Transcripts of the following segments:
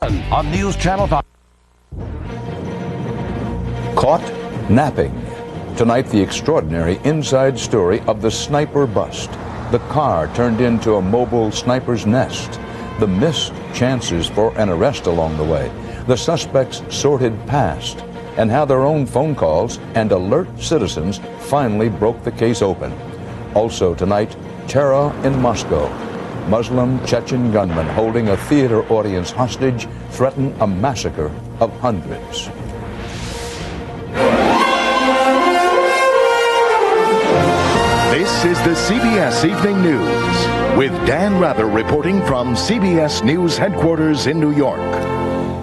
On News Channel 5. Caught napping. Tonight, the extraordinary inside story of the sniper bust. The car turned into a mobile sniper's nest. The missed chances for an arrest along the way. The suspects sorted past. And how their own phone calls and alert citizens finally broke the case open. Also tonight, terror in Moscow. Muslim Chechen gunmen holding a theater audience hostage threaten a massacre of hundreds. This is the CBS Evening News with Dan Rather reporting from CBS News headquarters in New York.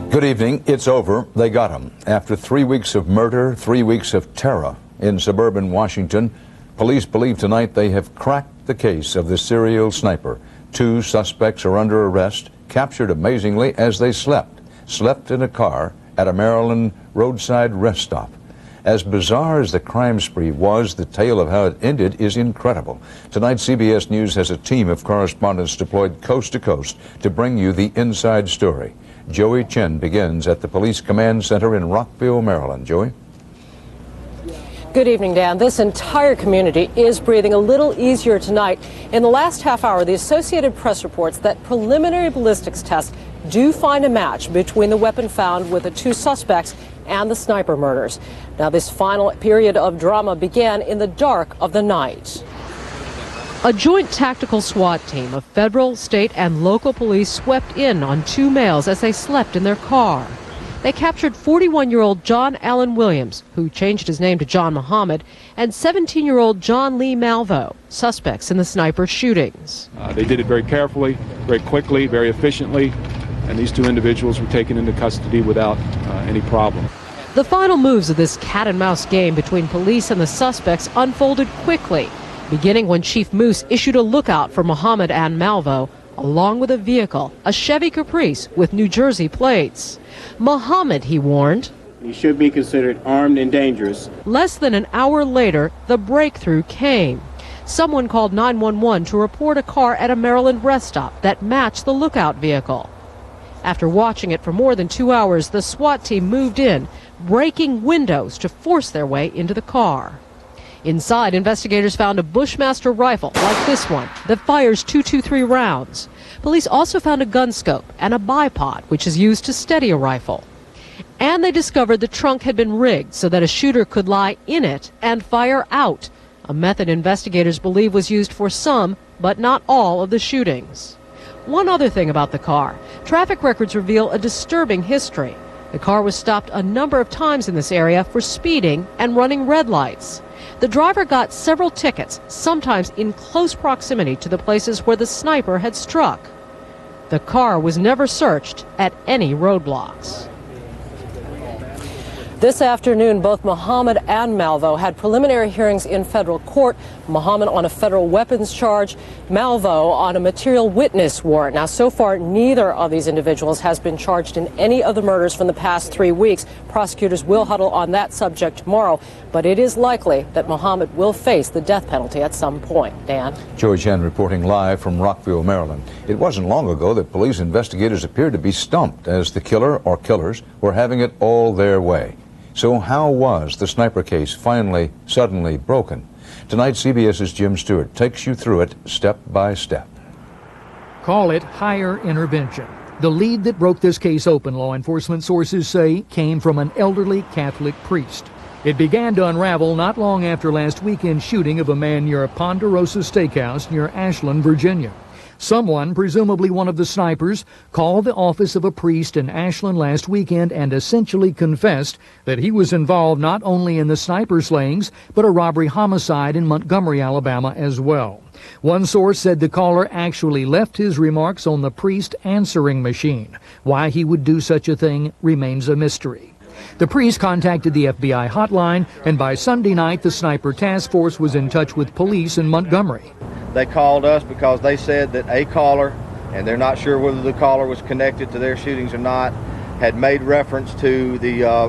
Good evening. It's over. They got him. After 3 weeks of murder, 3 weeks of terror in suburban Washington, police believe tonight they have cracked the case of the serial sniper. 2 suspects are under arrest, captured amazingly as they slept in a car at a Maryland roadside rest stop. As bizarre as the crime spree was, the tale of how it ended is incredible. Tonight, CBS News has a team of correspondents deployed coast to coast to bring you the inside story. Joey Chen begins at the Police Command Center in Rockville, Maryland. Joey? Good evening, Dan. This entire community is breathing a little easier tonight. In the last half hour, the Associated Press reports that preliminary ballistics tests do find a match between the weapon found with the 2 suspects and the sniper murders. Now, this final period of drama began in the dark of the night. A joint tactical SWAT team of federal, state, and local police swept in on 2 males as they slept in their car. They captured 41-year-old John Allen Williams, who changed his name to John Muhammad, and 17-year-old John Lee Malvo, suspects in the sniper shootings. They did it very carefully, very quickly, very efficiently, and these 2 individuals were taken into custody without any problem. The final moves of this cat-and-mouse game between police and the suspects unfolded quickly, beginning when Chief Moose issued a lookout for Muhammad and Malvo, along with a vehicle, a Chevy Caprice with New Jersey plates. Muhammad, he warned, he should be considered armed and dangerous. Less than an hour later, the breakthrough came. Someone called 911 to report a car at a Maryland rest stop that matched the lookout vehicle. After watching it for more than 2 hours, the SWAT team moved in, breaking windows to force their way into the car. Inside, investigators found a Bushmaster rifle like this one that fires .223 rounds. Police also found a gun scope and a bipod, which is used to steady a rifle. And they discovered the trunk had been rigged so that a shooter could lie in it and fire out, a method investigators believe was used for some, but not all, of the shootings. One other thing about the car. Traffic records reveal a disturbing history. The car was stopped a number of times in this area for speeding and running red lights. The driver got several tickets, sometimes in close proximity to the places where the sniper had struck. The car was never searched at any roadblocks. This afternoon, both Muhammad and Malvo had preliminary hearings in federal court. Muhammad on a federal weapons charge, Malvo on a material witness warrant. Now, so far, neither of these individuals has been charged in any of the murders from the past 3 weeks. Prosecutors will huddle on that subject tomorrow, but it is likely that Muhammad will face the death penalty at some point. Dan? Joey Chen reporting live from Rockville, Maryland. It wasn't long ago that police investigators appeared to be stumped as the killer or killers were having it all their way. So how was the sniper case finally, suddenly broken? Tonight, CBS's Jim Stewart takes you through it step by step. Call it higher intervention. The lead that broke this case open, law enforcement sources say, came from an elderly Catholic priest. It began to unravel not long after last weekend's shooting of a man near a Ponderosa steakhouse near Ashland, Virginia. Someone, presumably one of the snipers, called the office of a priest in Ashland last weekend and essentially confessed that he was involved not only in the sniper slayings, but a robbery homicide in Montgomery, Alabama as well. One source said the caller actually left his remarks on the priest answering machine. Why he would do such a thing remains a mystery. The priest contacted the FBI hotline, and by Sunday night, the sniper task force was in touch with police in Montgomery. They called us because they said that a caller, and they're not sure whether the caller was connected to their shootings or not, had made reference to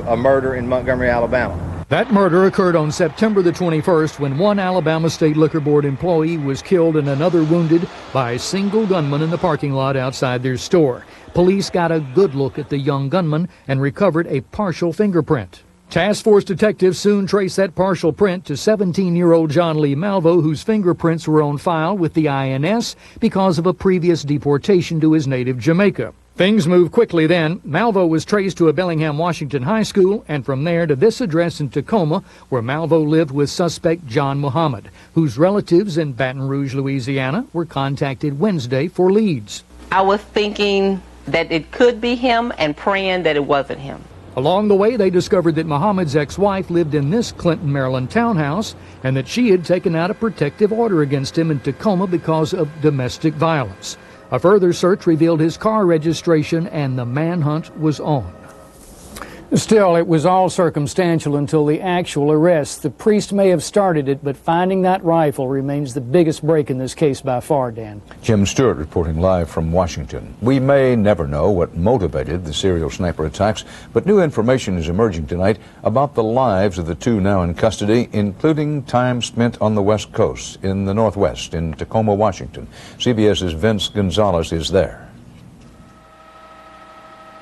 a murder in Montgomery, Alabama. That murder occurred on September the 21st when one Alabama State Liquor Board employee was killed and another wounded by a single gunman in the parking lot outside their store. Police got a good look at the young gunman and recovered a partial fingerprint. Task Force detectives soon traced that partial print to 17-year-old John Lee Malvo, whose fingerprints were on file with the INS because of a previous deportation to his native Jamaica. Things moved quickly then. Malvo was traced to a Bellingham, Washington high school, and from there to this address in Tacoma, where Malvo lived with suspect John Muhammad, whose relatives in Baton Rouge, Louisiana, were contacted Wednesday for leads. I was thinking that it could be him and praying that it wasn't him. Along the way, they discovered that Muhammad's ex-wife lived in this Clinton, Maryland townhouse and that she had taken out a protective order against him in Tacoma because of domestic violence. A further search revealed his car registration, and the manhunt was on. Still, it was all circumstantial until the actual arrest. The priest may have started it, but finding that rifle remains the biggest break in this case by far, Dan. Jim Stewart reporting live from Washington. We may never know what motivated the serial sniper attacks, but new information is emerging tonight about the lives of the two now in custody, including time spent on the West Coast, in the Northwest, in Tacoma, Washington. CBS's Vince Gonzalez is there.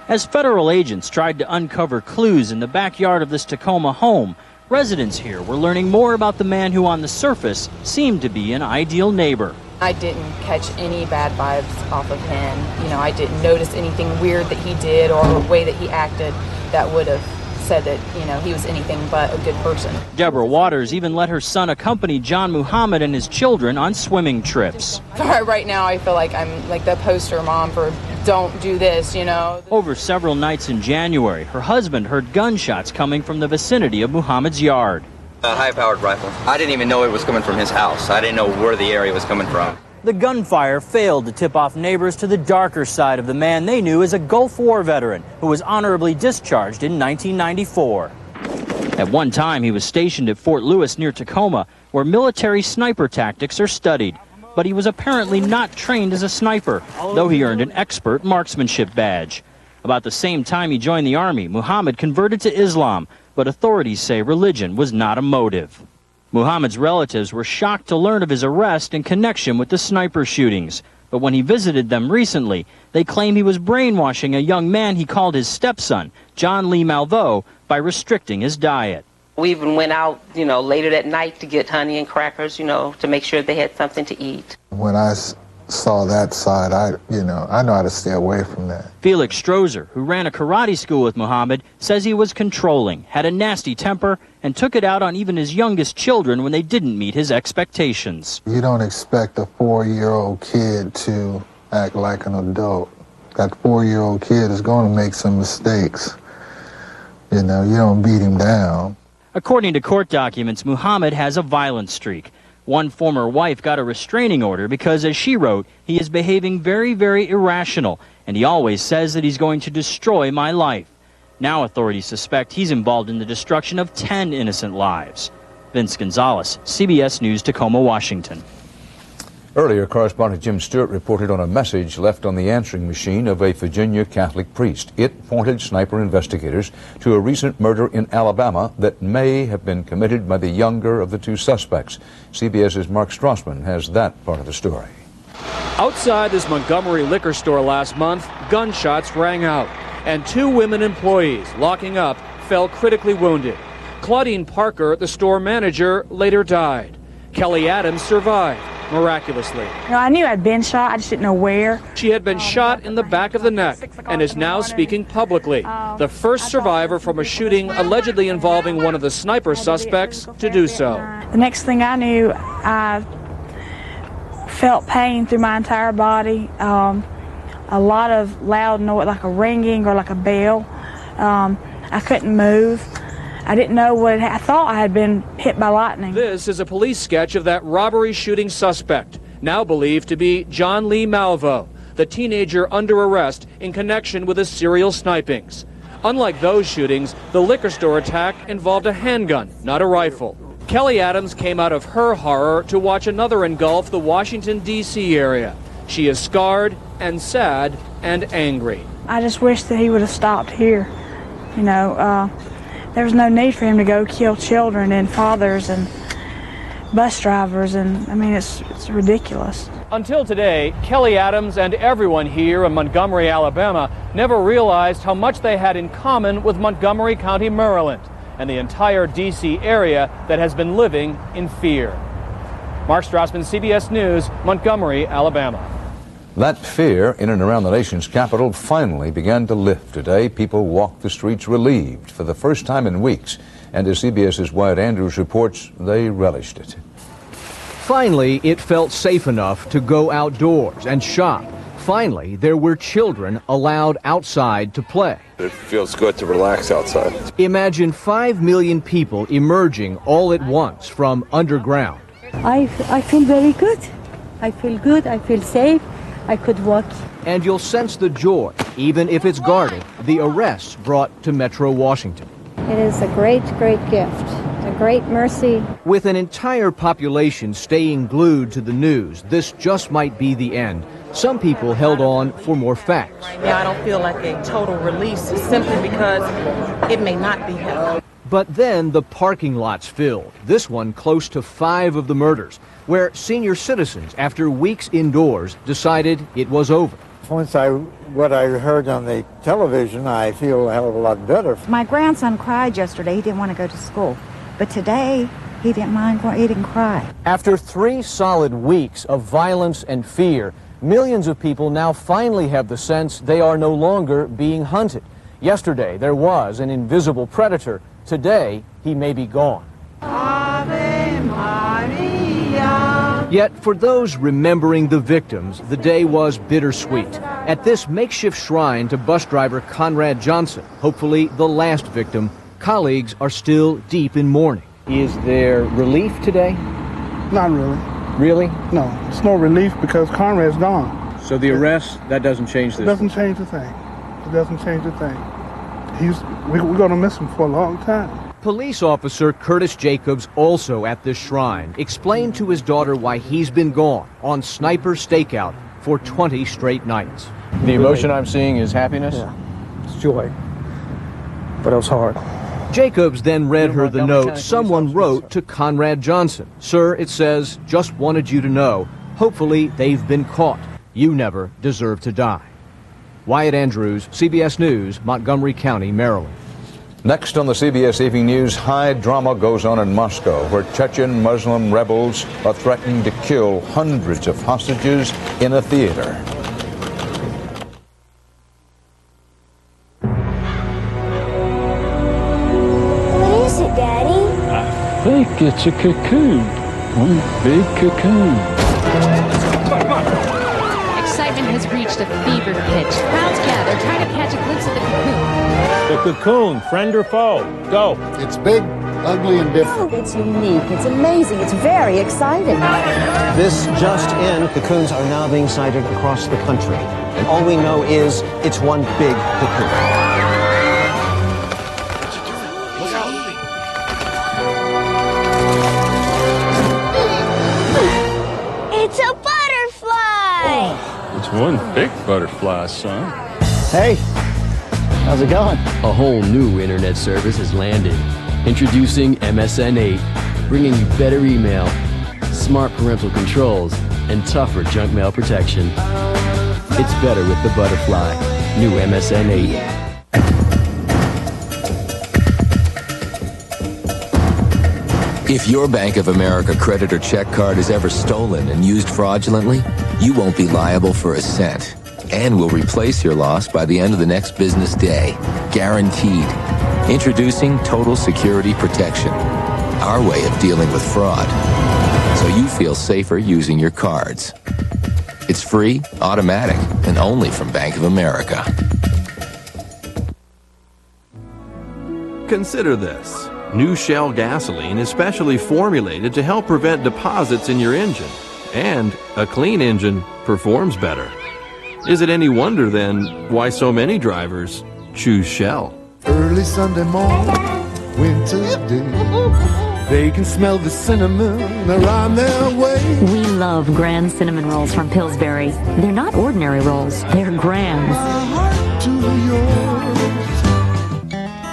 As federal agents tried to uncover clues in the backyard of this Tacoma home, residents here were learning more about the man who on the surface seemed to be an ideal neighbor. I didn't catch any bad vibes off of him. I didn't notice anything weird that he did or a way that he acted that would have said that, he was anything but a good person. Deborah Waters even let her son accompany John Muhammad and his children on swimming trips. Right now I feel like I'm like the poster mom for don't do this, Over several nights in January, her husband heard gunshots coming from the vicinity of Muhammad's yard. A high-powered rifle. I didn't even know it was coming from his house. I didn't know where the area was coming from. The gunfire failed to tip off neighbors to the darker side of the man they knew as a Gulf War veteran who was honorably discharged in 1994. At one time, he was stationed at Fort Lewis near Tacoma, where military sniper tactics are studied. But he was apparently not trained as a sniper, though he earned an expert marksmanship badge. About the same time he joined the Army, Muhammad converted to Islam, but authorities say religion was not a motive. Muhammad's relatives were shocked to learn of his arrest in connection with the sniper shootings. But when he visited them recently, they claim he was brainwashing a young man he called his stepson, John Lee Malvo, by restricting his diet. We even went out, later that night to get honey and crackers, to make sure they had something to eat. When I saw that side, I know how to stay away from that. Felix Strozer, who ran a karate school with Muhammad, says he was controlling, had a nasty temper, and took it out on even his youngest children when they didn't meet his expectations. You don't expect a 4-year-old kid to act like an adult. That 4-year-old kid is going to make some mistakes. You don't beat him down. According to court documents, Muhammad has a violent streak. One former wife got a restraining order because, as she wrote, he is behaving very, very irrational, and he always says that he's going to destroy my life. Now authorities suspect he's involved in the destruction of 10 innocent lives. Vince Gonzalez, CBS News, Tacoma, Washington. Earlier, correspondent Jim Stewart reported on a message left on the answering machine of a Virginia Catholic priest. It pointed sniper investigators to a recent murder in Alabama that may have been committed by the younger of the two suspects. CBS's Mark Strassman has that part of the story. Outside this Montgomery liquor store last month, gunshots rang out, and 2 women employees, locking up, fell critically wounded. Claudine Parker, the store manager, later died. Kelly Adams survived, miraculously. I knew I'd been shot, I just didn't know where. She had been shot in the back of the neck and is now speaking publicly. The first survivor from a shooting allegedly involving one of the sniper suspects to do so. The next thing I knew, I felt pain through my entire body. A lot of loud noise, like a ringing or like a bell. I couldn't move. I didn't know what I thought I had been hit by lightning. This is a police sketch of that robbery shooting suspect, now believed to be John Lee Malvo, the teenager under arrest in connection with his serial snipings. Unlike those shootings, the liquor store attack involved a handgun, not a rifle. Kelly Adams came out of her horror to watch another engulf the Washington, D.C. area. She is scarred and sad and angry. I just wish that he would have stopped here. There was no need for him to go kill children and fathers and bus drivers, and it's ridiculous. Until today, Kelly Adams and everyone here in Montgomery, Alabama, never realized how much they had in common with Montgomery County, Maryland, and the entire D.C. area that has been living in fear. Mark Strassman, CBS News, Montgomery, Alabama. That fear in and around the nation's capital finally began to lift today. People walked the streets relieved for the first time in weeks. And as CBS's Wyatt Andrews reports, they relished it. Finally, it felt safe enough to go outdoors and shop. Finally, there were children allowed outside to play. It feels good to relax outside. Imagine 5 million people emerging all at once from underground. I feel very good. I feel good. I feel safe. I could walk. And you'll sense the joy, even if it's guarded, the arrests brought to Metro Washington. It is a great, great gift. A great mercy. With an entire population staying glued to the news, this just might be the end. Some people held on for more facts. Right now, I don't feel like a total release simply because it may not be him. But then the parking lots filled, this one close to 5 of the murders, where senior citizens, after weeks indoors, decided it was over. Once what I heard on the television, I feel a hell of a lot better. My grandson cried yesterday. He didn't want to go to school. But today, he didn't mind going, he didn't cry. After 3 solid weeks of violence and fear, millions of people now finally have the sense they are no longer being hunted. Yesterday, there was an invisible predator. Today, he may be gone. Ave Maria. Yet, for those remembering the victims, the day was bittersweet. At this makeshift shrine to bus driver Conrad Johnson, hopefully the last victim, colleagues are still deep in mourning. Is there relief today? Not really. Really? No, it's no relief because Conrad's gone. So the arrest, that doesn't change this? It doesn't change a thing. It doesn't change a thing. We're going to miss him for a long time. Police officer Curtis Jacobs, also at this shrine, explained to his daughter why he's been gone on sniper stakeout for 20 straight nights. The emotion I'm seeing is happiness? Yeah, it's joy. But it was hard. Jacobs then read her the note someone wrote to Conrad Johnson. Sir, it says, just wanted you to know. Hopefully they've been caught. You never deserve to die. Wyatt Andrews, CBS News, Montgomery County, Maryland. Next on the CBS Evening News, high drama goes on in Moscow, where Chechen Muslim rebels are threatening to kill hundreds of hostages in a theater. What is it, Daddy? I think it's a cocoon. One big cocoon. Excitement has reached a fever pitch. Crowds gather, trying to catch a glimpse of the cocoon. The cocoon, friend or foe? Go. It's big, ugly, and different. It's unique. It's amazing. It's very exciting. This just in, cocoons are now being sighted across the country. And all we know is it's one big cocoon. It's a butterfly! Oh, it's one big butterfly, son. Hey, how's it going? A whole new internet service has landed. Introducing MSN 8, bringing you better email, smart parental controls, and tougher junk mail protection. It's better with the butterfly. New MSN 8. If your Bank of America credit or check card is ever stolen and used fraudulently, you won't be liable for a cent. And we'll replace your loss by the end of the next business day. Guaranteed. Introducing Total Security Protection. Our way of dealing with fraud. So you feel safer using your cards. It's free, automatic, and only from Bank of America. Consider this. New Shell gasoline is specially formulated to help prevent deposits in your engine. And a clean engine performs better. Is it any wonder, then, why so many drivers choose Shell? Early Sunday morning, winter's day, they can smell the cinnamon around their way. We love Grand Cinnamon Rolls from Pillsbury. They're not ordinary rolls, they're Grands.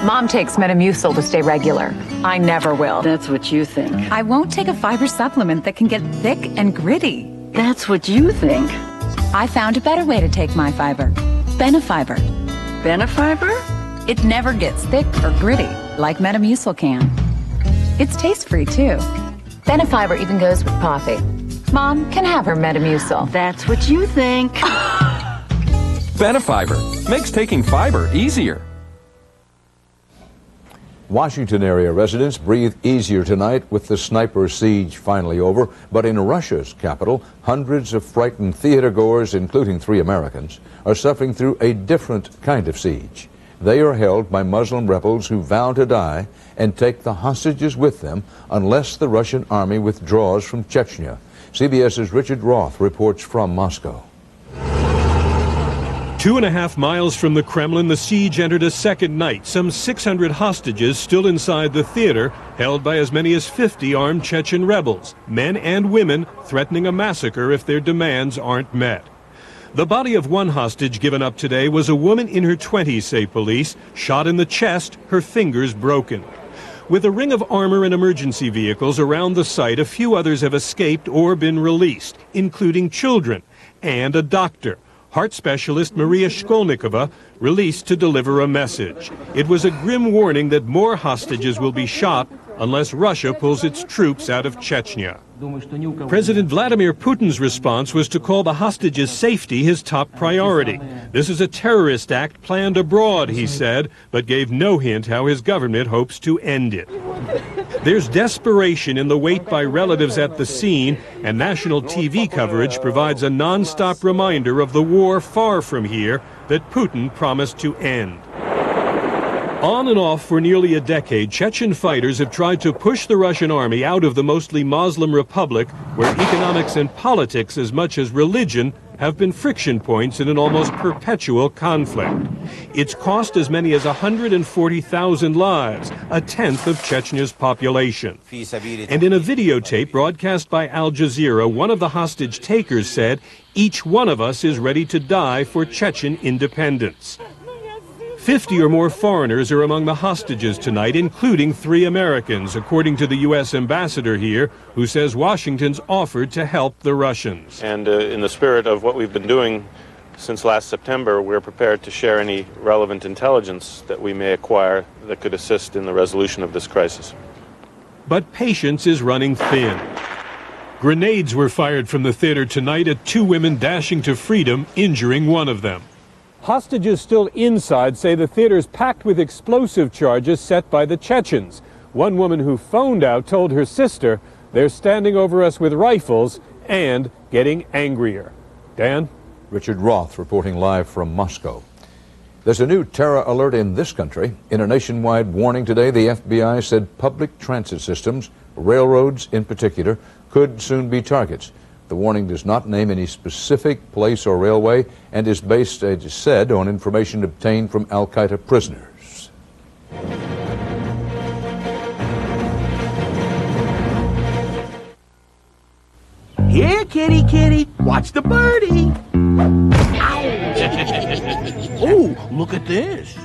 Mom takes Metamucil to stay regular. I never will. That's what you think. I won't take a fiber supplement that can get thick and gritty. That's what you think. I found a better way to take my fiber. Benefiber. Benefiber? It never gets thick or gritty like Metamucil can. It's taste-free, too. Benefiber even goes with coffee. Mom can have her Metamucil. That's what you think. Benefiber makes taking fiber easier. Washington area residents breathe easier tonight with the sniper siege finally over. But in Russia's capital, hundreds of frightened theatergoers, including 3 Americans, are suffering through a different kind of siege. They are held by Muslim rebels who vow to die and take the hostages with them unless the Russian army withdraws from Chechnya. CBS's Richard Roth reports from Moscow. 2.5 miles from the Kremlin, the siege entered a second night. Some 600 hostages still inside the theater, held by as many as 50 armed Chechen rebels, men and women threatening a massacre if their demands aren't met. The body of one hostage given up today was a woman in her 20s, say police, shot in the chest, her fingers broken. With a ring of armor and emergency vehicles around the site, a few others have escaped or been released, including children and a doctor. Heart specialist Maria Shkolnikova released to deliver a message. It was a grim warning that more hostages will be shot unless Russia pulls its troops out of Chechnya. President Vladimir Putin's response was to call the hostages' safety his top priority. This is a terrorist act planned abroad, he said, but gave no hint how his government hopes to end it. There's desperation in the wait by relatives at the scene, and national TV coverage provides a non-stop reminder of the war far from here that Putin promised to end. On and off for nearly a decade, Chechen fighters have tried to push the Russian army out of the mostly Muslim republic, where economics and politics as much as religion have been friction points in an almost perpetual conflict. It's cost as many as 140,000 lives, a tenth of Chechnya's population. And in a videotape broadcast by Al Jazeera, one of the hostage takers said, "Each one of us is ready to die for Chechen independence." 50 or more foreigners are among the hostages tonight, including 3 Americans, according to the U.S. ambassador here, who says Washington's offered to help the Russians. And in the spirit of what we've been doing since last September, we're prepared to share any relevant intelligence that we may acquire that could assist in the resolution of this crisis. But patience is running thin. Grenades were fired from the theater tonight at 2 women dashing to freedom, injuring one of them. Hostages still inside say the theater's packed with explosive charges set by the Chechens. One woman who phoned out told her sister they're standing over us with rifles and getting angrier. Dan? Richard Roth reporting live from Moscow. There's a new terror alert in this country. In a nationwide warning today, the FBI said public transit systems, railroads in particular, could soon be targets. The warning does not name any specific place or railway and is based, as is said, on information obtained from al-Qaeda prisoners. Here, kitty, kitty, watch the birdie. Oh, look at this.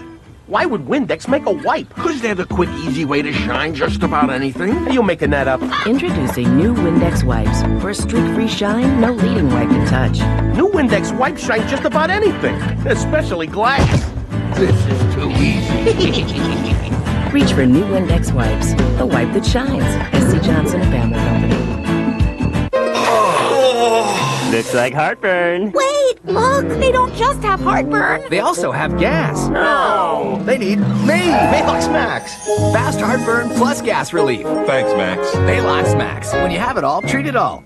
Why would Windex make a wipe? Because they're the quick, easy way to shine just about anything. Are you making that up? Introducing new Windex wipes. For a streak-free shine, no leading wipe can touch. New Windex wipes shine just about anything, especially glass. This is too easy. Reach for new Windex wipes. The wipe that shines. S.C. Johnson Family Company. Looks like heartburn. Wait, look, they don't just have heartburn. They also have gas. No, they need me. Maalox Max. Fast heartburn plus gas relief. Thanks, Max. Maalox Max. When you have it all, treat it all.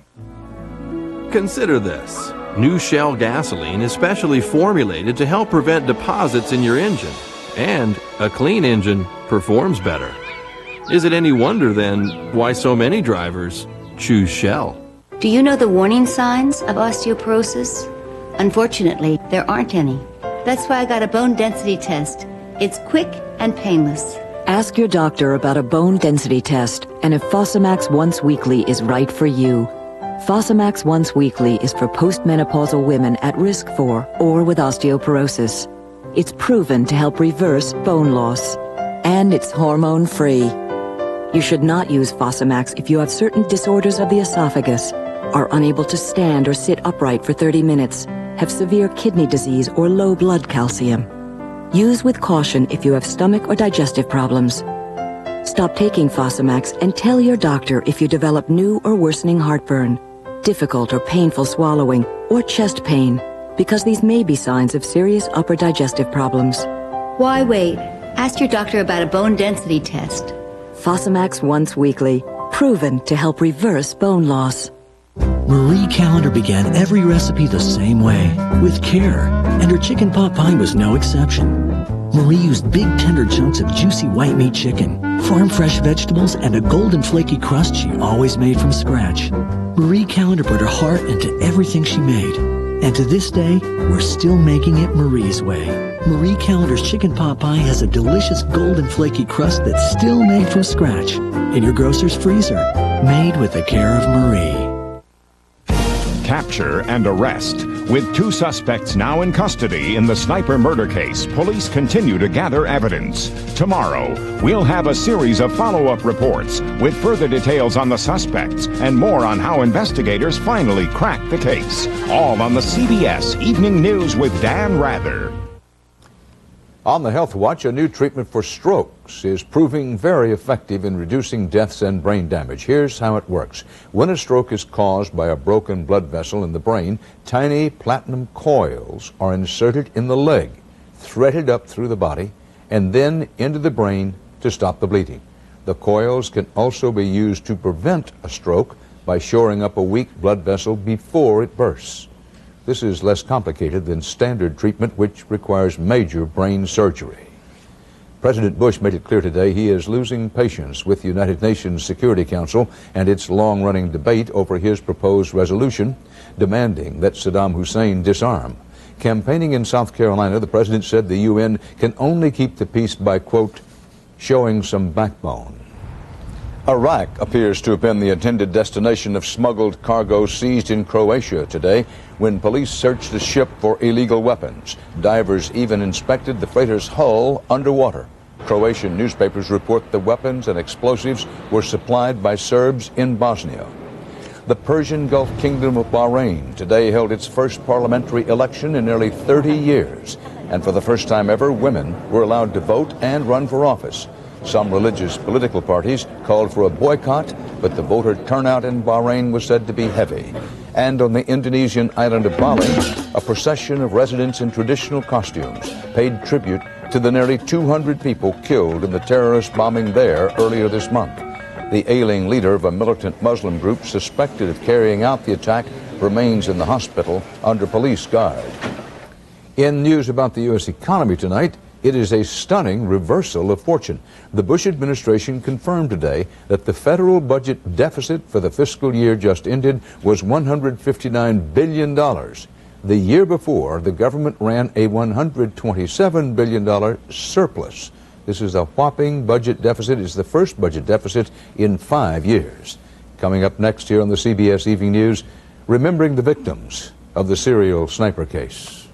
Consider this. New Shell gasoline is specially formulated to help prevent deposits in your engine. And a clean engine performs better. Is it any wonder, then, why so many drivers choose Shell? Do you know the warning signs of osteoporosis? Unfortunately, there aren't any. That's why I got a bone density test. It's quick and painless. Ask your doctor about a bone density test and if Fosamax Once Weekly is right for you. Fosamax Once Weekly is for postmenopausal women at risk for or with osteoporosis. It's proven to help reverse bone loss. And it's hormone-free. You should not use Fosamax if you have certain disorders of the esophagus, are unable to stand or sit upright for 30 minutes, have severe kidney disease or low blood calcium. Use with caution if you have stomach or digestive problems. Stop taking Fosamax and tell your doctor if you develop new or worsening heartburn, difficult or painful swallowing, or chest pain, because these may be signs of serious upper digestive problems. Why wait? Ask your doctor about a bone density test. Fosamax once weekly, proven to help reverse bone loss. Marie Callender began every recipe the same way, with care, and her chicken pot pie was no exception. Marie used big tender chunks of juicy white meat chicken, farm-fresh vegetables, and a golden flaky crust she always made from scratch. Marie Callender put her heart into everything she made. And to this day, we're still making it Marie's way. Marie Callender's chicken pot pie has a delicious golden flaky crust that's still made from scratch in your grocer's freezer, made with the care of Marie. Capture and arrest. With 2 suspects now in custody in the sniper murder case, police continue to gather evidence. Tomorrow, we'll have a series of follow-up reports with further details on the suspects and more on how investigators finally cracked the case. All on the CBS Evening News with Dan Rather. On the Health Watch, a new treatment for strokes is proving very effective in reducing deaths and brain damage. Here's how it works. When a stroke is caused by a broken blood vessel in the brain, tiny platinum coils are inserted in the leg, threaded up through the body, and then into the brain to stop the bleeding. The coils can also be used to prevent a stroke by shoring up a weak blood vessel before it bursts. This is less complicated than standard treatment, which requires major brain surgery. President Bush made it clear today he is losing patience with the United Nations Security Council and its long-running debate over his proposed resolution demanding that Saddam Hussein disarm. Campaigning in South Carolina, the president said the UN can only keep the peace by, quote, showing some backbone. Iraq appears to have been the intended destination of smuggled cargo seized in Croatia today when police searched the ship for illegal weapons. Divers even inspected the freighter's hull underwater. Croatian newspapers report the weapons and explosives were supplied by Serbs in Bosnia. The Persian Gulf Kingdom of Bahrain today held its first parliamentary election in nearly 30 years. And for the first time ever, women were allowed to vote and run for office. Some religious political parties called for a boycott, but the voter turnout in Bahrain was said to be heavy. And on the Indonesian island of Bali, a procession of residents in traditional costumes paid tribute to the nearly 200 people killed in the terrorist bombing there earlier this month. The ailing leader of a militant Muslim group suspected of carrying out the attack remains in the hospital under police guard. In news about the U.S. economy tonight, it is a stunning reversal of fortune. The Bush administration confirmed today that the federal budget deficit for the fiscal year just ended was $159 billion. The year before, the government ran a $127 billion surplus. This is a whopping budget deficit. It's the first budget deficit in 5 years. Coming up next here on the CBS Evening News, remembering the victims of the serial sniper case.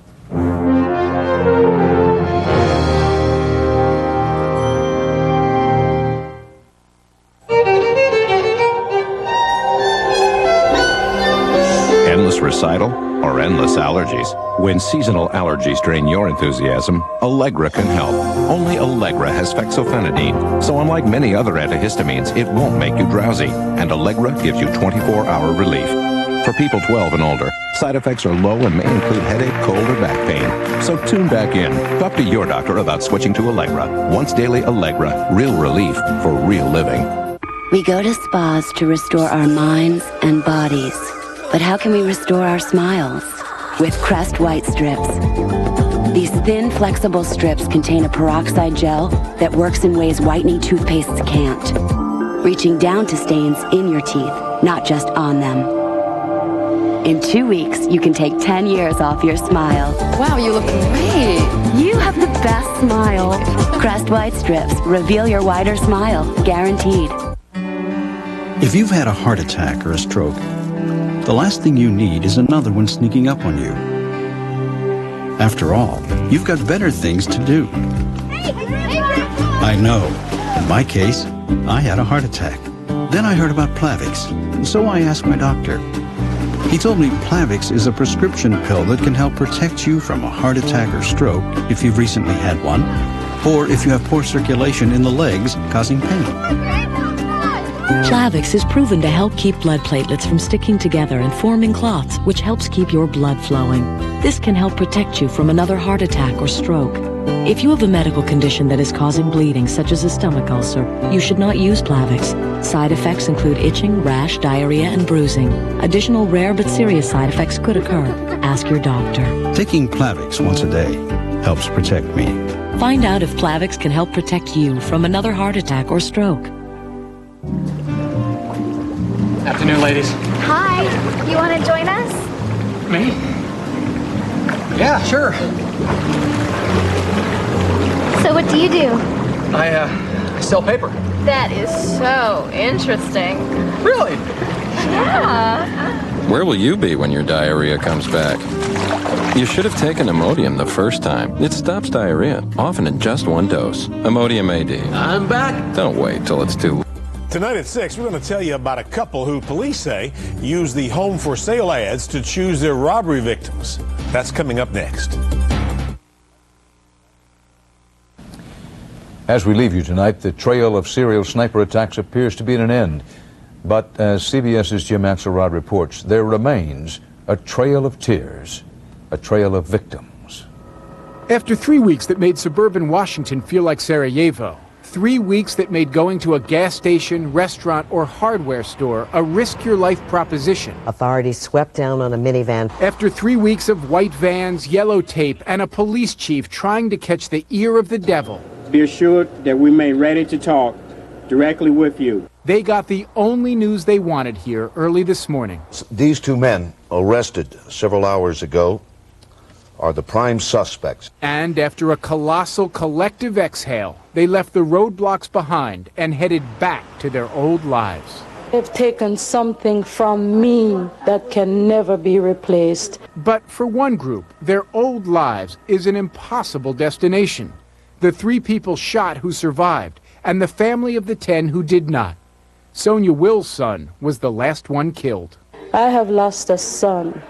Endless recital or endless allergies? When seasonal allergies drain your enthusiasm, Allegra can help. Only Allegra has fexofenadine, so unlike many other antihistamines, it won't make you drowsy, and Allegra gives you 24-hour relief. For people 12 and older, side effects are low and may include headache, cold, or back pain. So tune back in. Talk to your doctor about switching to Allegra. Once daily Allegra, real relief for real living. We go to spas to restore our minds and bodies. But how can we restore our smiles? With Crest White Strips. These thin, flexible strips contain a peroxide gel that works in ways whitening toothpastes can't, reaching down to stains in your teeth, not just on them. In 2 weeks, you can take 10 years off your smile. Wow, you look great. You have the best smile. Crest White Strips. Reveal your wider smile. Guaranteed. If you've had a heart attack or a stroke, the last thing you need is another one sneaking up on you. After all, you've got better things to do. I know. In my case, I had a heart attack. Then I heard about Plavix, so I asked my doctor. He told me Plavix is a prescription pill that can help protect you from a heart attack or stroke if you've recently had one, or if you have poor circulation in the legs causing pain. Plavix is proven to help keep blood platelets from sticking together and forming clots, which helps keep your blood flowing. This can help protect you from another heart attack or stroke. If you have a medical condition that is causing bleeding, such as a stomach ulcer, you should not use Plavix. Side effects include itching, rash, diarrhea, and bruising. Additional rare but serious side effects could occur. Ask your doctor. Taking Plavix once a day helps protect me. Find out if Plavix can help protect you from another heart attack or stroke. Afternoon, ladies. Hi. You want to join us? Me? Yeah, sure. So what do you do? I sell paper. That is so interesting. Really? Yeah. Where will you be when your diarrhea comes back? You should have taken Imodium the first time. It stops diarrhea, often in just one dose. Imodium AD. I'm back. Don't wait till it's too late. Tonight at 6, we're going to tell you about a couple who police say use the home for sale ads to choose their robbery victims. That's coming up next. As we leave you tonight, the trail of serial sniper attacks appears to be at an end. But as CBS's Jim Axelrod reports, there remains a trail of tears, a trail of victims. After 3 weeks that made suburban Washington feel like Sarajevo, 3 weeks that made going to a gas station, restaurant, or hardware store a risk-your-life proposition. Authorities swept down on a minivan. After 3 weeks of white vans, yellow tape, and a police chief trying to catch the ear of the devil. Be assured that we made ready to talk directly with you. They got the only news they wanted here early this morning. These two men, arrested several hours ago, are the prime suspects. And after a colossal collective exhale, they left the roadblocks behind and headed back to their old lives. They've taken something from me that can never be replaced. But for one group, their old lives is an impossible destination. The 3 people shot who survived, and the family of the 10 who did not. Sonia Will's son was the last one killed. I have lost a son.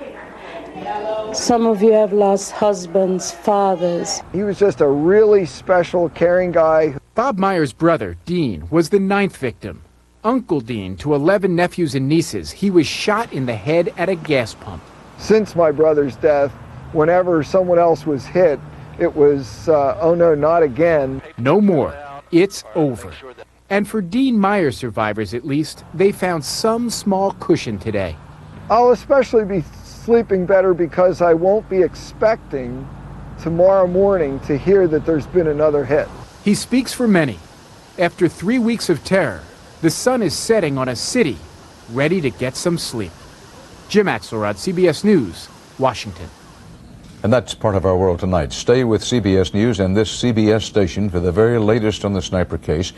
Some of you have lost husbands, fathers. He was just a really special, caring guy. Bob Meyer's brother, Dean, was the 9th victim. Uncle Dean to 11 nephews and nieces, he was shot in the head at a gas pump. Since my brother's death, whenever someone else was hit, it was, oh no, not again. No more. It's over. And for Dean Meyer survivors, at least, they found some small cushion today. I'll especially be sleeping better because I won't be expecting tomorrow morning to hear that there's been another hit. He speaks for many. After 3 weeks of terror, the sun is setting on a city ready to get some sleep. Jim Axelrod, CBS News, Washington. And that's part of our world tonight. Stay with CBS News and this CBS station for the very latest on the sniper case.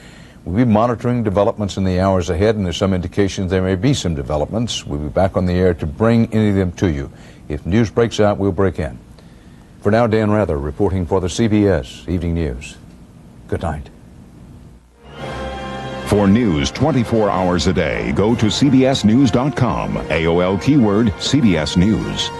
We'll be monitoring developments in the hours ahead, and there's some indications there may be some developments. We'll be back on the air to bring any of them to you. If news breaks out, we'll break in. For now, Dan Rather reporting for the CBS Evening News. Good night. For news 24 hours a day, go to cbsnews.com. AOL keyword CBS News.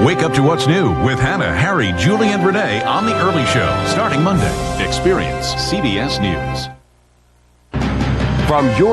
Wake up to what's new with Hannah, Harry, Julie, and Renee on The Early Show, starting Monday. Experience CBS News. From your